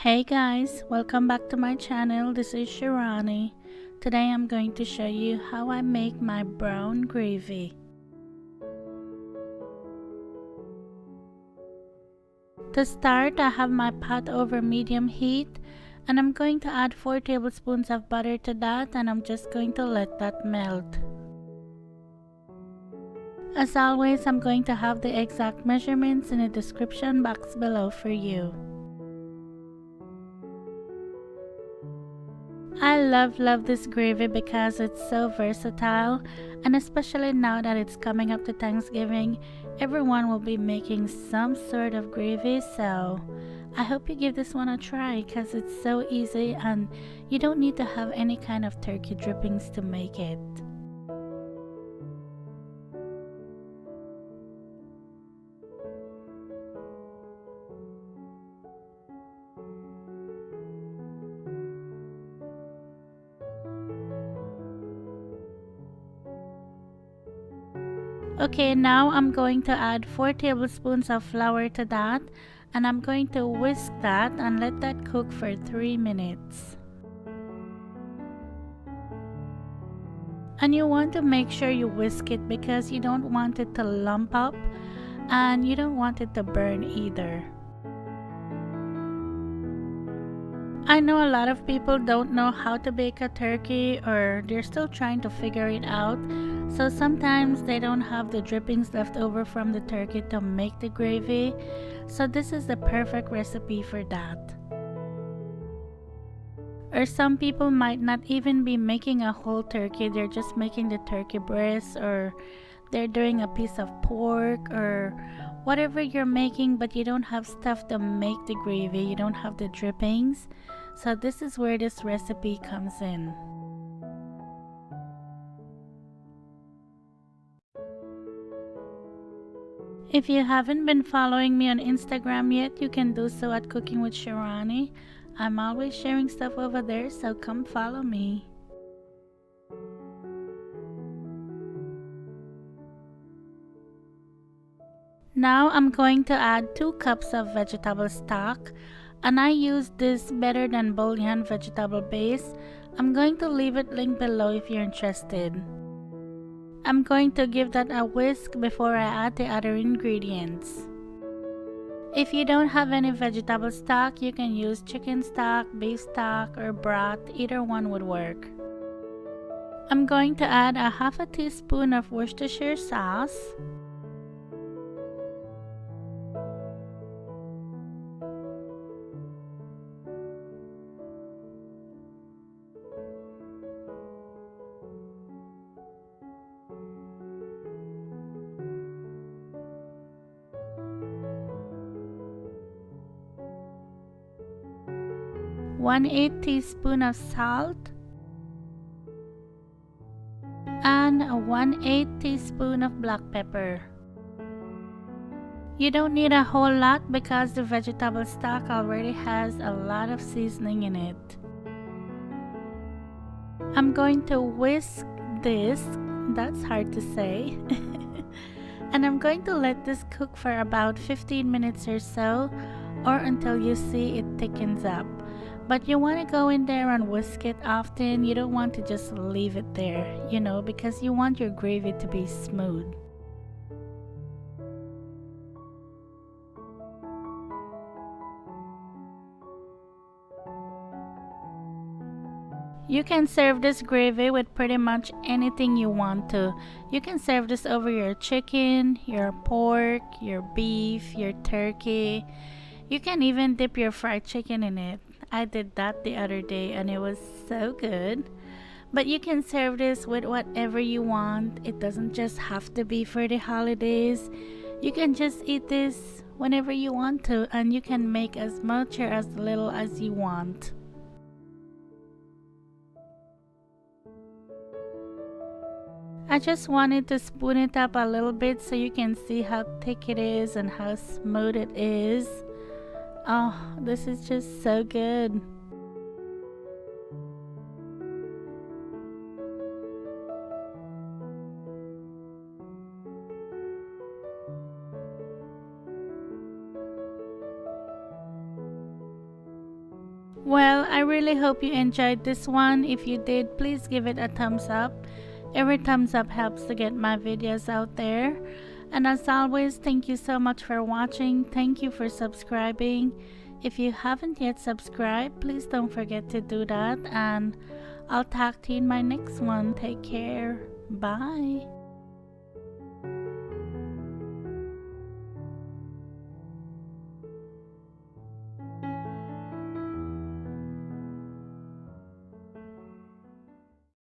Hey guys, welcome back to my channel. This is Shirani. Today I'm going to show you how I make my brown gravy. To start, I have my pot over medium heat and I'm going to add 4 tablespoons of butter to that, and I'm just going to let that melt. As always, I'm going to have the exact measurements in the description box below for you. I love this gravy because it's so versatile, and especially now that it's coming up to Thanksgiving, everyone will be making some sort of gravy, so I hope you give this one a try because it's so easy and you don't need to have any kind of turkey drippings to make it. Okay, now I'm going to add 4 tablespoons of flour to that, and I'm going to whisk that and let that cook for 3 minutes. And you want to make sure you whisk it because you don't want it to lump up and you don't want it to burn either. I know a lot of people don't know how to bake a turkey, or they're still trying to figure it out, so sometimes they don't have the drippings left over from the turkey to make the gravy, so this is the perfect recipe for that. Or some people might not even be making a whole turkey, they're just making the turkey breast, or they're doing a piece of pork or whatever you're making, but you don't have stuff to make the gravy, you don't have the drippings. So this is where this recipe comes in. If you haven't been following me on Instagram yet, you can do so at Cooking with Shirani. I'm always sharing stuff over there, so come follow me. Now I'm going to add 2 cups of vegetable stock, and I use this Than Bouillon vegetable base. I'm going to leave it linked below if you're interested. I'm going to give that a whisk before I add the other ingredients. If you don't have any vegetable stock, you can use chicken stock, beef stock, or broth, either one would work. I'm going to add a half a teaspoon of Worcestershire sauce, one-eighth teaspoon of salt, and a 1/8 teaspoon of black pepper. You don't need a whole lot because the vegetable stock already has a lot of seasoning in it. I'm going to whisk this, that's hard to say, and I'm going to let this cook for about 15 minutes or so, or until you see it thickens up. But you want to go in there and whisk it often. You don't want to just leave it there, because you want your gravy to be smooth. You can serve this gravy with pretty much anything you want to. You can serve this over your chicken, your pork, your beef, your turkey. You can even dip your fried chicken in it. I did that the other day and it was so good. But you can serve this with whatever you want. It doesn't just have to be for the holidays. You can just eat this whenever you want to, and you can make as much or as little as you want. I just wanted to spoon it up a little bit so you can see how thick it is and how smooth it is. Oh, this is just so good. Well, I really hope you enjoyed this one. If you did, please give it a thumbs up. Every thumbs up helps to get my videos out there. And as always, thank you so much for watching. Thank you for subscribing. If you haven't yet subscribed, please don't forget to do that. And I'll talk to you in my next one. Take care. Bye.